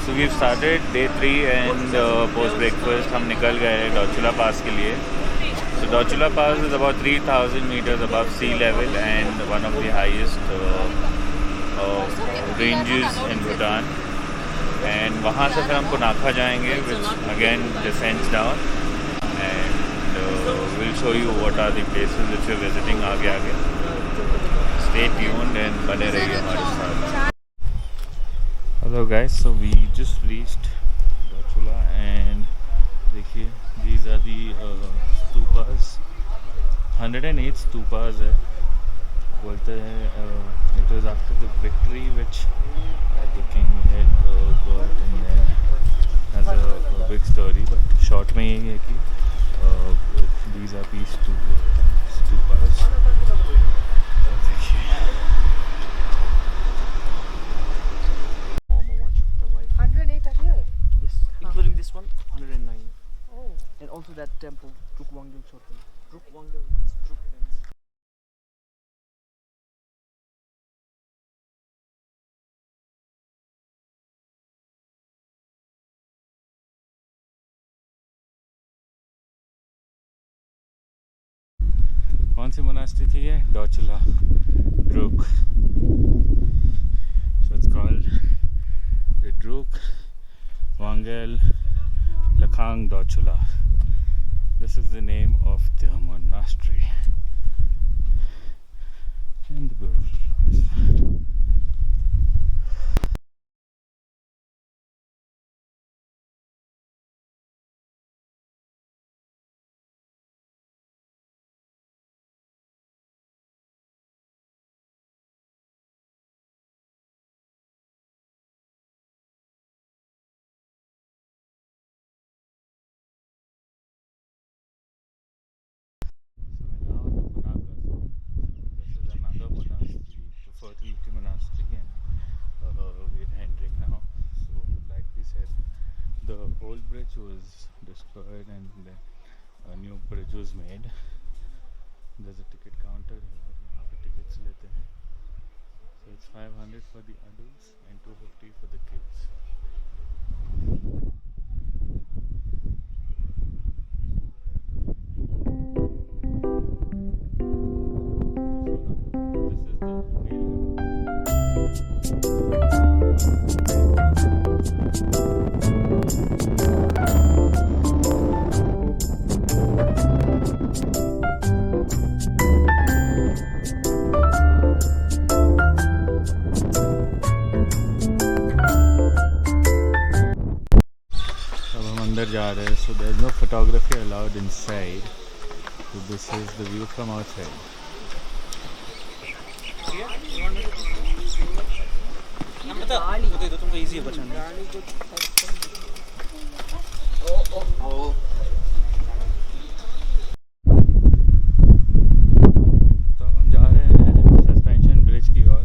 So we've started day 3 and post breakfast हम निकल गए डोचुला पास के लिए. So Dochula Pass is about 3,000 meters above sea level and one of the highest ranges in Bhutan. And वहाँ से फिर हम Punakha जाएंगे, which again descends down. And we'll show you what are the places which we're visiting आगे. Stay tuned and बने रहिए हमारे साथ. Hello guys, so we just reached Dochula and देखिए, these are the stupas. 108 stupas है. बोलते हैं it was after the victory which the king had got, and then has a big story, but short में यही है कि these are peace stupas. देखिए 108 are here? Yes, including this one, 109. Oh. And also that temple, Drukwangal Chhotel. Drukwangal means Druk means. कौन सी monastery थी ये? डोचुला Druk. So it's called the Druk Wangal Lakhang Dochula. This is the name of the monastery. And the birds. Monastery, and we're entering now. So like we said, the old bridge was destroyed and then a new bridge was made. There's a ticket counter here, यहाँ पे tickets लेते हैं. So it's 500 for the adults and 250 for the kids. जा रहे हैं. So there's no photography allowed inside. So this is the view from outside. तुमको easy है बचाना. तो अब हम जा रहे हैं सस्पेंशन ब्रिज की ओर.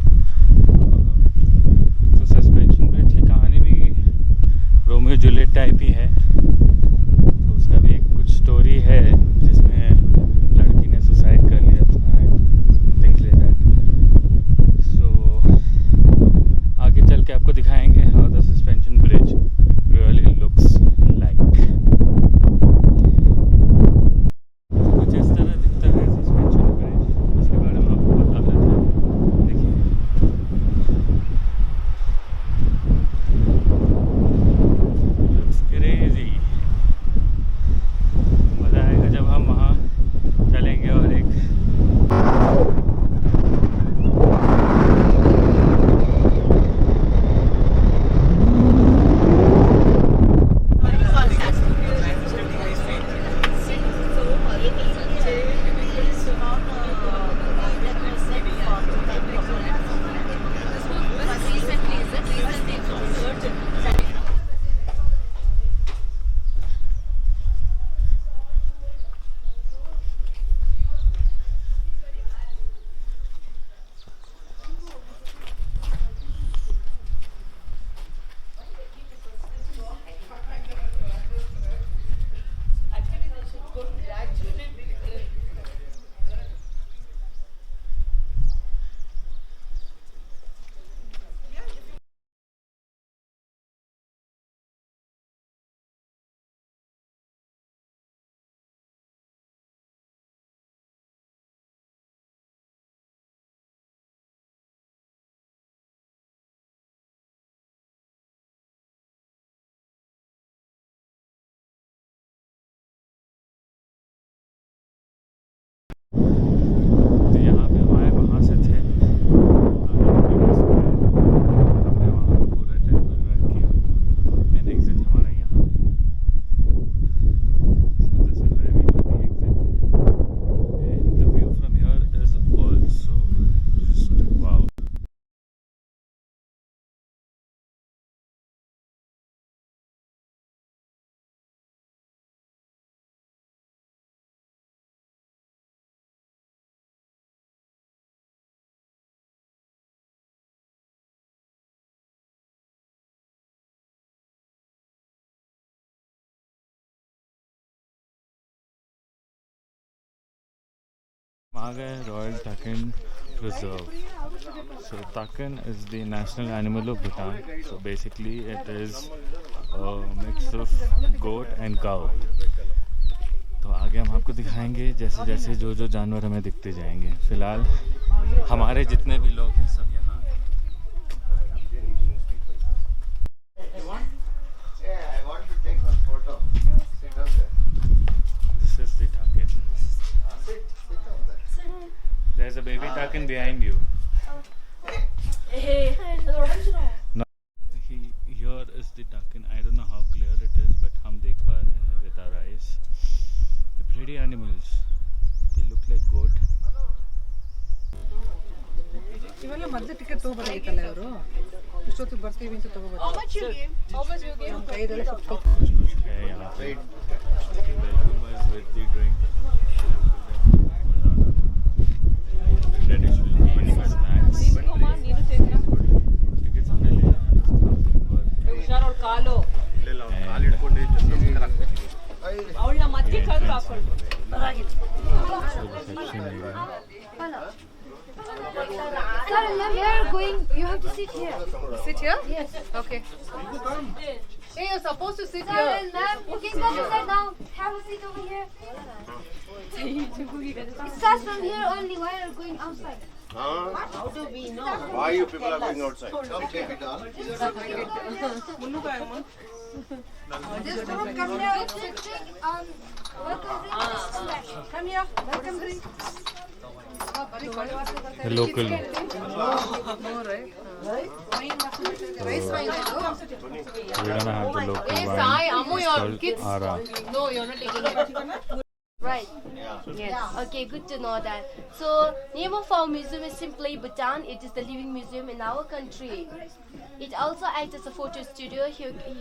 तो सस्पेंशन ब्रिज की कहानी भी रोमियो जूलियट टाइप ही है. तो उसका भी एक कुछ स्टोरी है जिसमें लड़की ने सुसाइड कर लिया था, थिंग्स लाइक दैट. सो आगे चल के आपको दिखाएंगे how the suspension bridge really looks like. आ गए Royal Takin Reserve. So takin is the national animal of Bhutan. So basically it is a mix of goat and cow. तो आगे हम आपको दिखाएंगे जैसे जैसे जो जो जानवर हमें दिखते जाएंगे. फिलहाल हमारे जितने भी लोग हैं सब यहाँ. This is the takin. There's a baby takin behind you. No, here is the takin. I don't know how clear it is, but हम देख पा रहे हैं with our eyes. The pretty animals. They look like goat. ಇವೆಲ್ಲ ಮಧ್ಯ ticket ತಗೋಬಾರೈತಲ್ಲ ಇವರು ಇಷ್ಟೊತ್ತಿಗೆ ಬರ್ತೀವಿ ಅಂತ ತಗೋಬಾರ. ಕೈದೆಲ್ಲ ಸ್ವಲ್ಪ है यहाँ पे. Welcome us with the drink. Traditional evening snacks. Tickets हमने ले ಹುಷಾರ್ ಅವ್ರ ಕಾಲು ಅವಳ ಮಧ್ಯೆ ಕಳ್ದು ಹಾಕೊಂಡು reception area. Sir, we are going. You have to sit here. sit here. Yes. Okay. Hey, you're supposed to sit Sir here. and ma'am, you can come sit down. Have a seat over here. It starts from here only. Why are you going outside? How do we know? Why you people are going outside? Just come here. Come here. Welcome drink. The local. No, right? Rice wine. We're gonna have the local Hey, wine. Sai, Ammu, It's your called kids. Ara. No, you're not taking it. Right. Yes. Okay, good to know that. So, name of our museum is simply Bhutan. It is the living museum in our country. It also acts as a photo studio.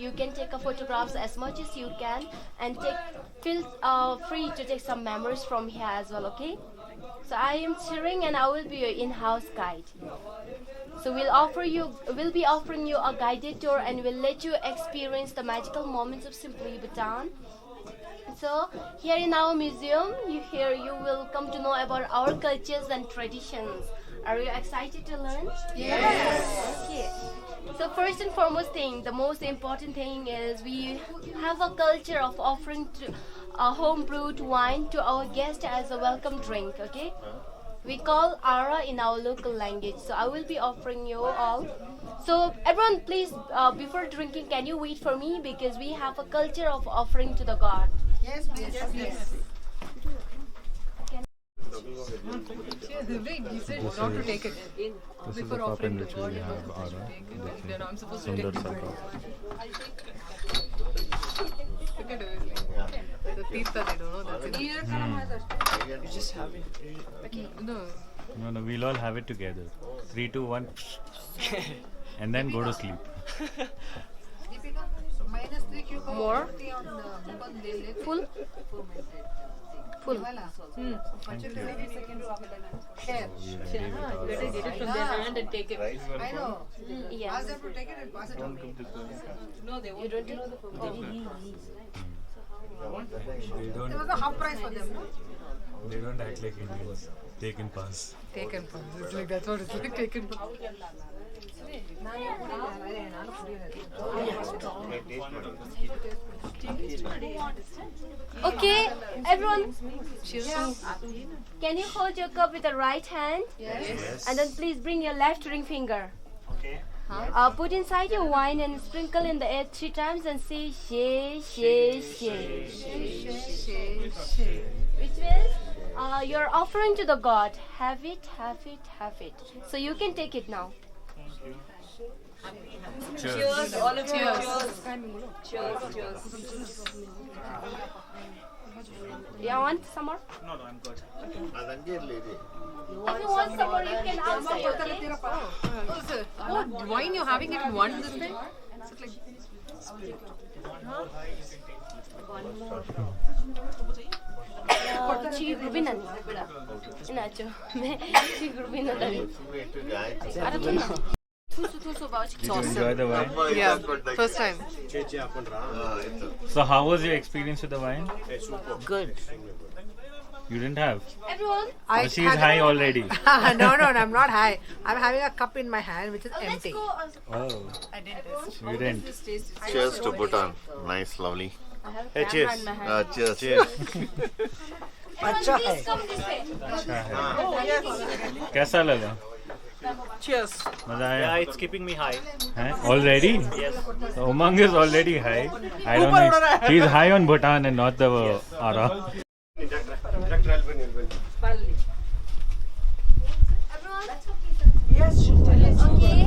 You can take a photographs as much as you can and feel free to take some memories from here as well. Okay. So I am Chiring and I will be your in-house guide. So we'll be offering you a guided tour and we'll let you experience the magical moments of simply Bhutan. So here in our museum, you will come to know about our cultures and traditions. Are you excited to learn? Yes. Okay. So first and foremost thing, the most important thing is we have a culture of offering a home brewed wine to our guests as a welcome drink. Okay. We call Ara in our local language. So I will be offering you all. So everyone, please, before drinking, can you wait for me because we have a culture of offering to the God. Yes, please. Yes. Wait, he said not to take it. This is the cup in which we have Ara. Then I'm supposed to take Sundar it. sa cup. Look at it. The teeth that they don't know. That's it. You just have it. No. No, we'll all have it together. 3, 2, 1. And then go to sleep. -3 cucumber. More? Full? Full. Here. Get it from their hand and take it. I know. Yes. Ask them to take it and pass it on me. No, they won't. You don't take? It was a half price for them, no? They don't act like Indians. Take and pass. Taken from. It's like that's what it's like. Taken from. Okay, everyone. Can you hold your cup with the right hand? Yes. And then please bring your left ring finger. Okay. Put inside your wine and sprinkle in the air 3 times and say she, which means you're offering to the God. Have it. So you can take it now. Cheers. All of you. You want some more? No, I'm good. If you want some more, you can ask me, okay? Oh, sir. Oh, wine you're having it in one this time? Is it like Chi grubin ani. Inacho. Chi grubin ani. Thusu bauch. Did you enjoy the wine? yeah, first time. So how was your experience with the wine? Good. You didn't have? Everyone, Oh, she's high already. No, I'm not high. I'm having a cup in my hand which is let's empty. go. Oh, I didn't taste. you didn't. Cheers to Bhutan. Nice, lovely. I have Hey, camera cheers. in my hand. Cheers. Cheers. Everyone, please come this way. कैसा लगा? Cheers. मजा आया? Yeah, it's keeping me high. हैं? Already? Yes. So Umang is already high. I don't know. He's high on Bhutan and not the Ara. Everyone, okay.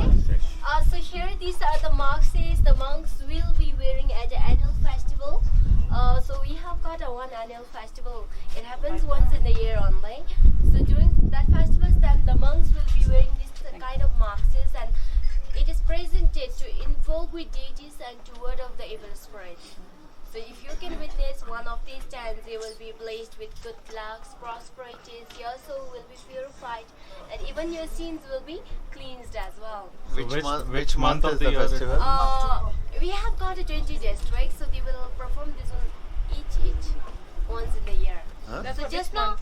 So here these are the marks the monks will be wearing at the annual festival. So we have got one annual festival. It happens once in a year only. So during that festival time, the monks will be wearing this kind of marks, and it is presented to invoke with deities and to ward off the evil spirit. So if you can witness one of these times, you will be blessed with good luck, prosperities, your soul will be purified, and even your sins will be cleansed as well. Which month is the festival? We have got a 20 days, right? So they will perform this one each once in the year. Huh? So just now,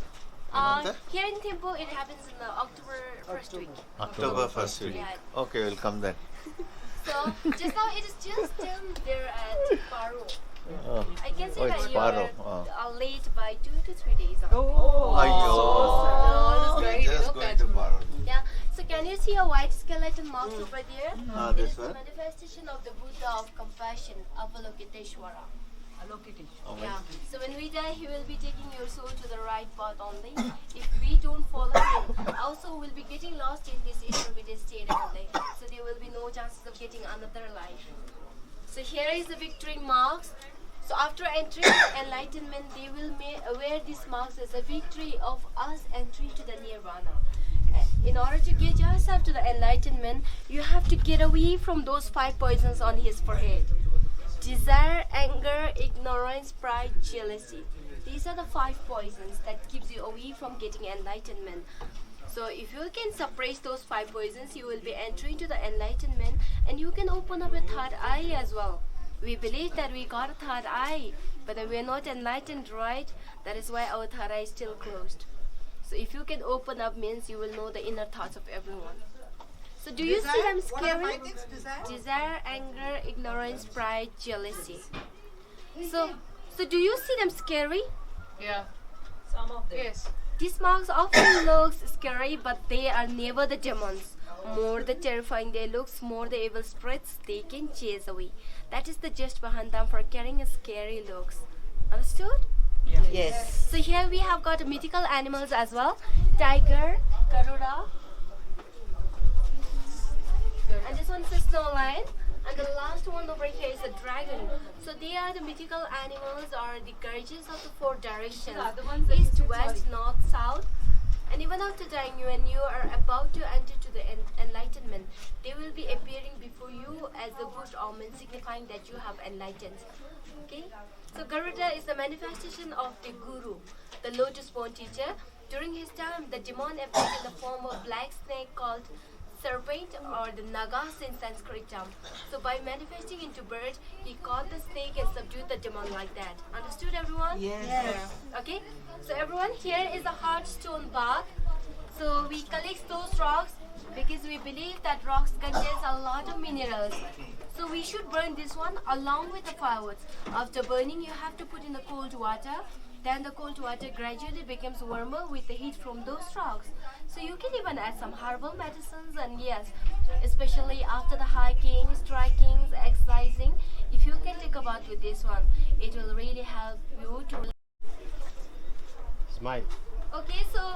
here in Thimphu, it happens in the October 1st week. October 1st week. Yeah. Okay, we'll come then. So just now it is just there at Paro. Oh, I can see Oh, that it's you Paro. are late by 2 to 3 days. Ayyo. Great. Just going to Paro. Yeah. So can you see a white skeleton marks over there? Ah, It this is the one? manifestation of the Buddha of compassion, Avalokiteshvara. Oh, Yeah. So when we die, he will be taking your soul to the right path only. If we don't follow him, our soul will be getting lost in this intermediate state only. So there will be no chances of getting another life. So here is the victory marks. So after entering enlightenment, they will wear these marks as a victory of us entry to the nirvana. In order to get yourself to the enlightenment, you have to get away from those 5 poisons on his forehead. Desire, anger, ignorance, pride, jealousy. These are the 5 poisons that keeps you away from getting enlightenment. So if you can suppress those 5 poisons, you will be entering to the enlightenment, and you can open up a third eye as well. We believe that we got a third eye, but we are not enlightened, right? That is why our third eye is still closed. So if you can open up, means you will know the inner thoughts of everyone. So do you see them scary? Desire, anger, ignorance, pride, jealousy. So do you see them scary? Yeah. Some of them. Yes. These marks often look scary, but they are never the demons. More the terrifying they look, more the evil spirits they can chase away. That is the gist behind them for carrying a scary looks. Understood? Yeah. Yes. So here we have got mythical animals as well. Tiger, Garuda. And this one is a snow lion. And the last one over here is a dragon. So they are the mythical animals or the guardians of the 4 directions. East, west, north, south. And even after dying, when you are about to enter to the enlightenment, they will be appearing before you as the good omen, signifying that you have enlightened. Okay? So Garuda is the manifestation of the Guru, the lotus-born teacher. During his time, the demon appeared in the form of black snake called serpent or the nagas in Sanskrit term. So by manifesting into bird, he caught the snake and subdued the demon like that. Understood, everyone? Yes. Okay. So everyone, here is a hard stone bath. So we collect those rocks because we believe that rocks contains a lot of minerals. So we should burn this one along with the firewood. After burning, you have to put in the cold water. Then the cold water gradually becomes warmer with the heat from those rocks. So you can even add some herbal medicines, and yes, especially after the hiking, trekking, exercising, if you can take a bath with this one, it will really help you to. Smile. Okay, so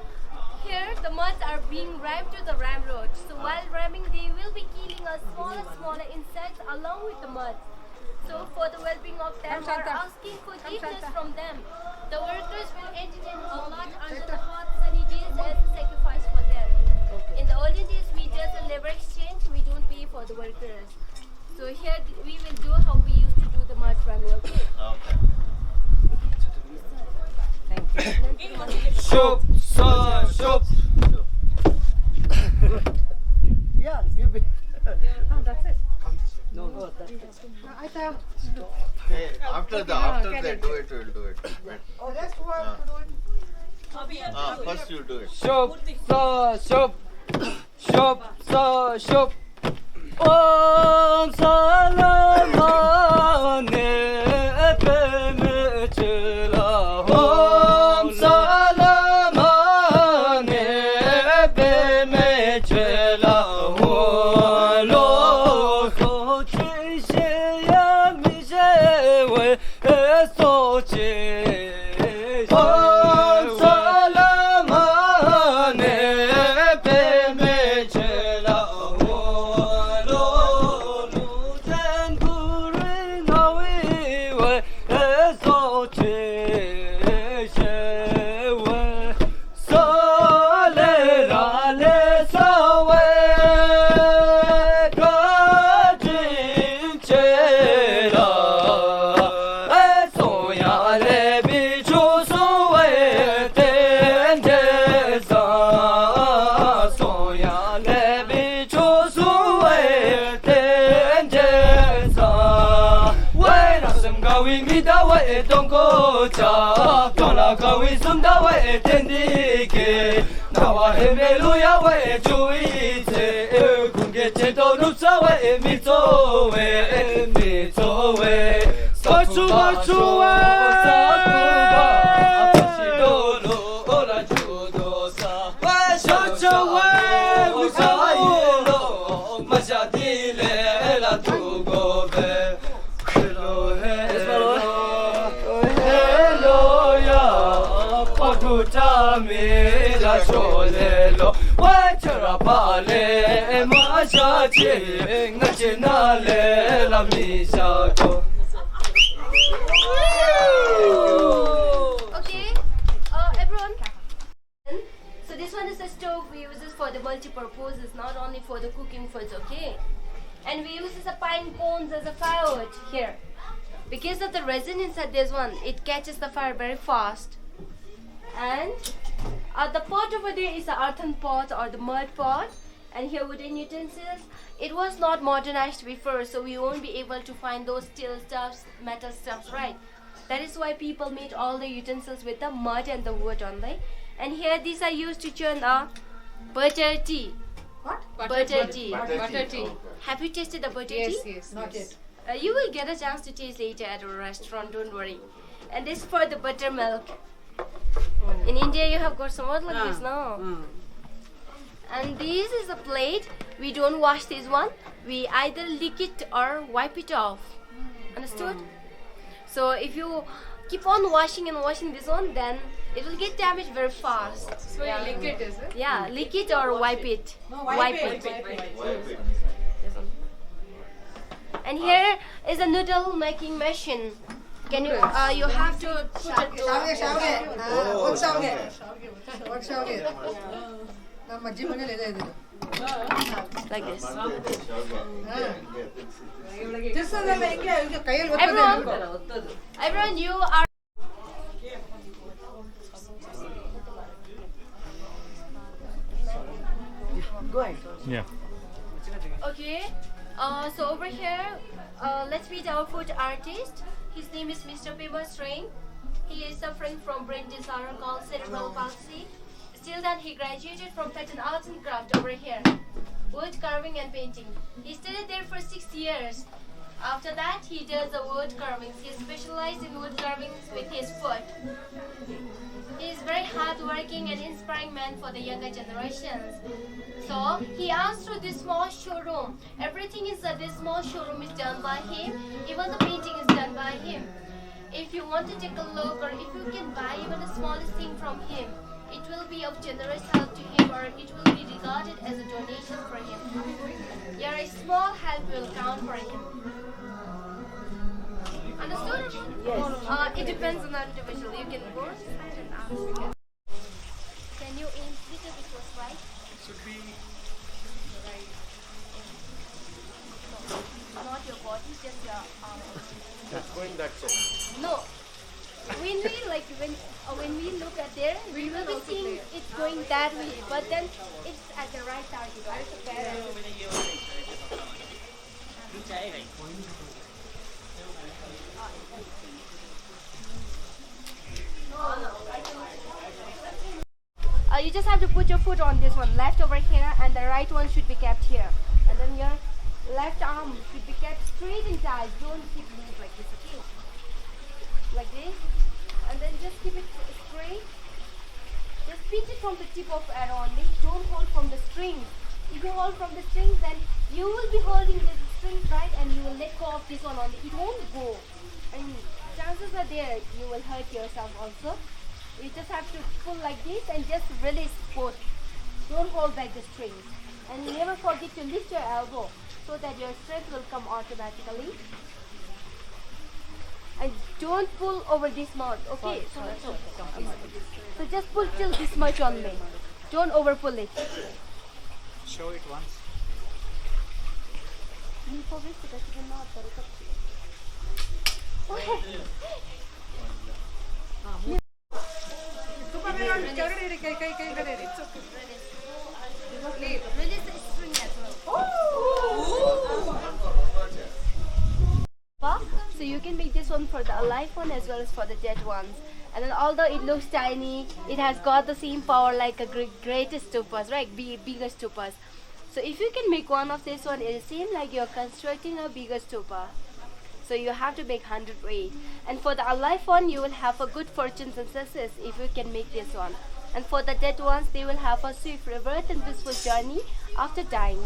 here the muds are being rammed to the ram road. So while ramming, they will be killing a smaller insects along with the mud. So for the well-being of them, we are asking forgiveness from them. The workers will entertain a lot under the hot sunny days as a sacrifice for them. In the olden days, we did a labor exchange. We don't pay for the workers. So here we will do how we used to do the mud ramming. Okay. Okay. Soup, soup. Yeah, give it. Oh, that's it. No. I thought. Hey, after that, do it, we'll do it. Wait. Oh, that's what to do it. First you do it. Shop, sa, shop, shop, sa, shop. Om salamane epeme chela. Om salamane epeme chela. Lo so chi she ya mi she we so chi. Om salamane epeme chela. Don't go cha, don't go with some way, tendike. Now I am Hallelujah way to eat. Could get it on away, meet away, meet away. So to much Okay, everyone. So this one is a stove we use this for the multi-purposes, not only for the cooking foods, okay? And we use this a pine cones as a firewood here. Because of the resin inside this one, it catches the fire very fast. And the pot over there is the earthen pot or the mud pot. And here wooden utensils. It was not modernized before, so we won't be able to find those steel stuffs, metal stuffs, right? That is why people made all the utensils with the mud and the wood only. And here these are used to churn the butter tea. What? Butter tea. Butter tea. Have you tasted the butter Yes, tea? yes, not yet. You will get a chance to taste later at a restaurant, don't worry. And this for the buttermilk. In India you have got some more like this now. And this is a plate. We don't wash this one. We either lick it or wipe it off. Understood? So if you keep on washing and washing this one, then it will get damaged very fast. So you lick it, is it? Yeah, lick it or wipe it. No, wipe it. This one. And here is a noodle making machine. Can you? You have to put it to. Like this. Everyone, you are. Go ahead. Yeah. Okay. So over here, let's meet our food artist. His name is Mr. Paro. He is suffering from brain disorder called cerebral palsy. Still then he graduated from pattern arts and craft over here. Wood carving and painting. He studied there for 6 years. After that, he does the wood carvings. He specialized in wood carvings with his foot. He is very hardworking and inspiring man for the younger generations. So he asked through this small showroom. Everything inside this small showroom is done by him. Even the painting is done by him. If you want to take a look, or if you can buy even the smallest thing from him, it will be of generous help to him, or it will be regarded as a donation for him. Your small help will count for him. Understood? Yes. It depends on the individual. You can go inside and ask. Can you aim little bit towards right? Should be Right. No, not your body, just your arm. It's going that side. No. When we look at there, we will be seeing it going that way, but then it's at the right target, right? You just have to put your foot on this one, left over here, and the right one should be kept here. And then your left arm should be kept straight and tight. Don't keep loose like this, okay? Like this. And then just keep it straight. Just pinch it from the tip of arrow only. Don't hold from the strings. If you hold from the strings, then you will be holding the strings right, and you will let go of this one only. It won't go. And chances are there you will hurt yourself also. You just have to pull like this and just release both. Don't hold back the strings. And never forget to lift your elbow so that your strength will come automatically. And don't pull over this much, okay? So just pull till this much only. Don't over pull it. Show it once. ತುಂಬ ಬೇಗ ಕೆಳಗಡೆ ಇಡಿ, ಕೈ ಕಡೆ ಇಡಿ. Release the string as well. So you can make this one for the alive one as well as for the dead ones. And then although it looks tiny, it has got the same power like a greatest stupas, right? Bigger stupas. So if you can make one of this one, it will seem like you're constructing a bigger stupa. So you have to make 100 weight. And for the alive one, you will have a good fortunes and success if you can make this one. And for the dead ones, they will have a swift rebirth and peaceful journey after dying.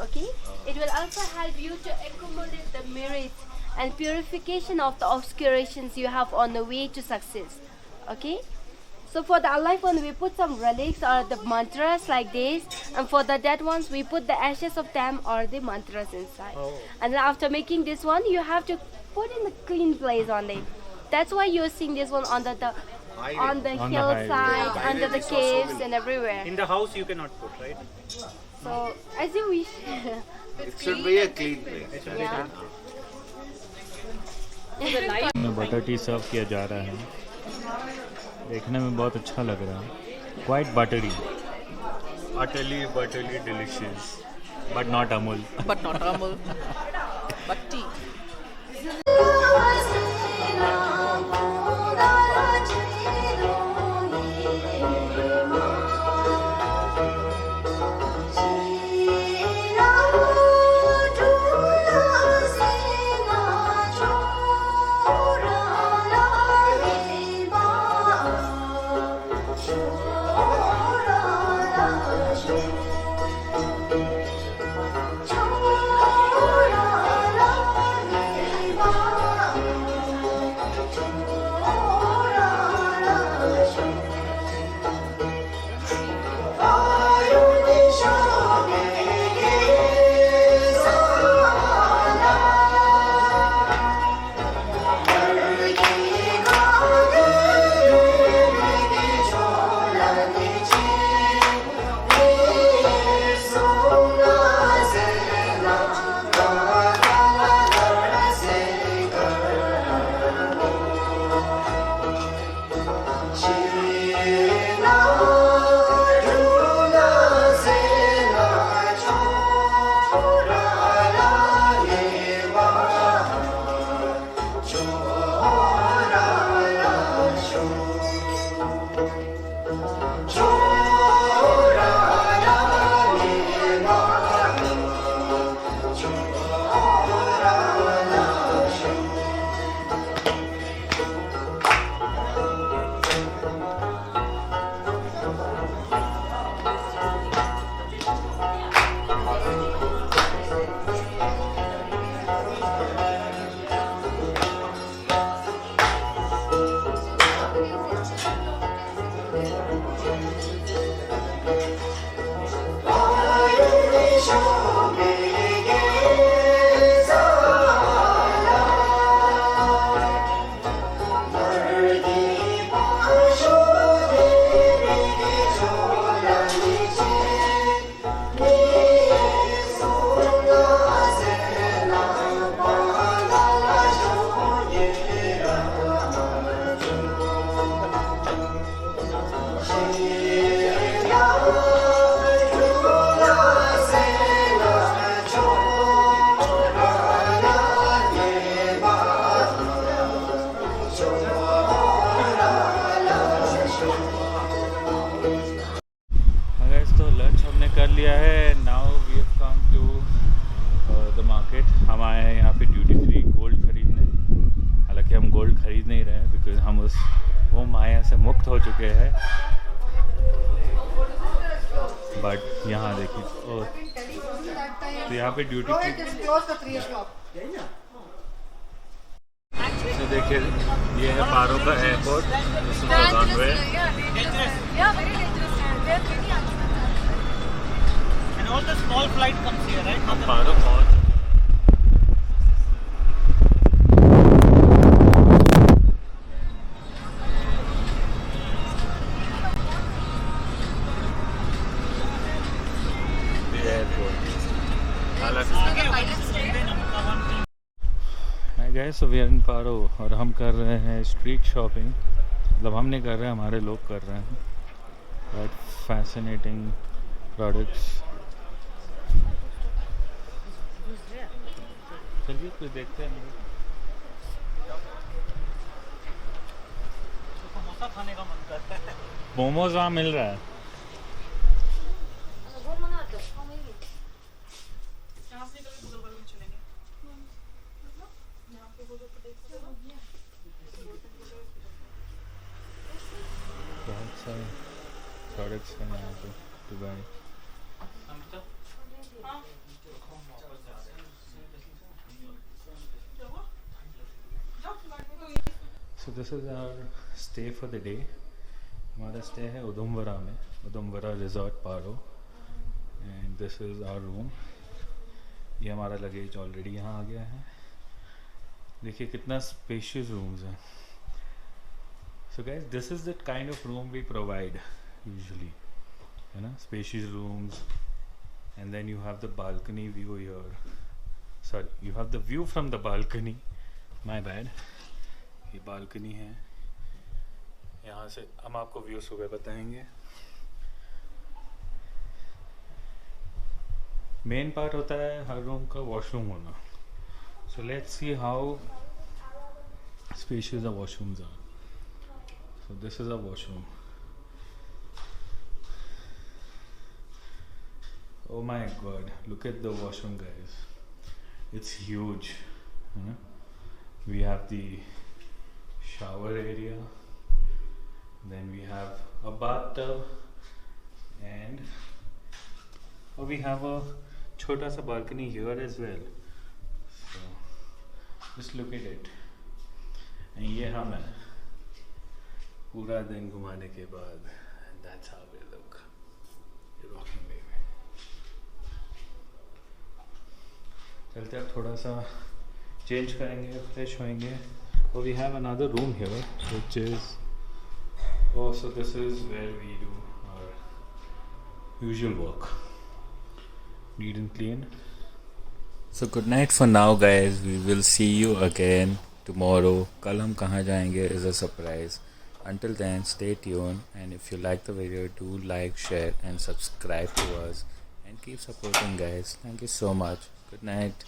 Okay? It will also help you to accumulate the merits and purification of the obscurations you have on the way to success. Okay? So for the alive one, we put some relics or the mantras like this, and for the dead ones, we put the ashes of them or the mantras inside. And then after making this one, you have to put in the clean place on it. That's why you're seeing this one on the hillside, under the caves and everywhere. In the house you cannot put, right? So as you wish. It should be a clean place. Yeah. Butter tea serve किया जा रहा है, देखने में बहुत अच्छा लग रहा है. Quite buttery, utterly delicious, but not Amul. But not Amul. But tea. हाँ देखिए, तो यहाँ पे duty Go ahead, just close the 3 o'clock. तो देखिए ये है पारो का airport, this is the runway. And all the small flight comes here, right? हम पारो पहुँच Hi guys, so we are in Paro और हम कर रहे हैं स्ट्रीट शॉपिंग। मतलब हम नहीं कर रहे हैं, हमारे लोग कर रहे हैं। But fascinating products. चलिए कुछ देखते हैं। समोसा खाने का मन करता है। मोमोज वहाँ मिल रहा है। बहुत सारे प्रोडक्ट्स हैं यहाँ पे to buy. So this is our stay for the day. हमारा स्टे है उधमवरा में, Udumwara resort Paro, and this is our room. ये हमारा लगेज ऑलरेडी यहाँ आ गया है। देखिए कितना स्पेशियस रूम्स हैं। So guys, this is the kind of room we provide usually, you know, spacious rooms, and then you have the balcony view here. Sorry, you have the view from the balcony. My bad. ये balcony है, यहाँ से हम आपको view सुबह बताएंगे। Main part होता है हर रूम का वॉशरूम होना। So let's see how spacious the washrooms are. So this is a washroom. Oh my god, look at the washroom guys. It's huge. We have the shower area, then we have a bathtub, and we have a chota sa balcony here as well. So just look at it. And ये हम हैं पूरा दिन घुमाने के बाद। That's how we look. You're rocking baby. चलते अब थोड़ा सा चेंज करेंगे, फ्रेश होएंगे। और we have another room here which is, oh so this is where we do our usual work, neat and clean. So good night for now guys, we will see you again tomorrow. कल हम कहाँ जाएंगे is a surprise. Until then, stay tuned, and if you like the video, do like, share and subscribe to us, and keep supporting guys. Thank you so much. Good night.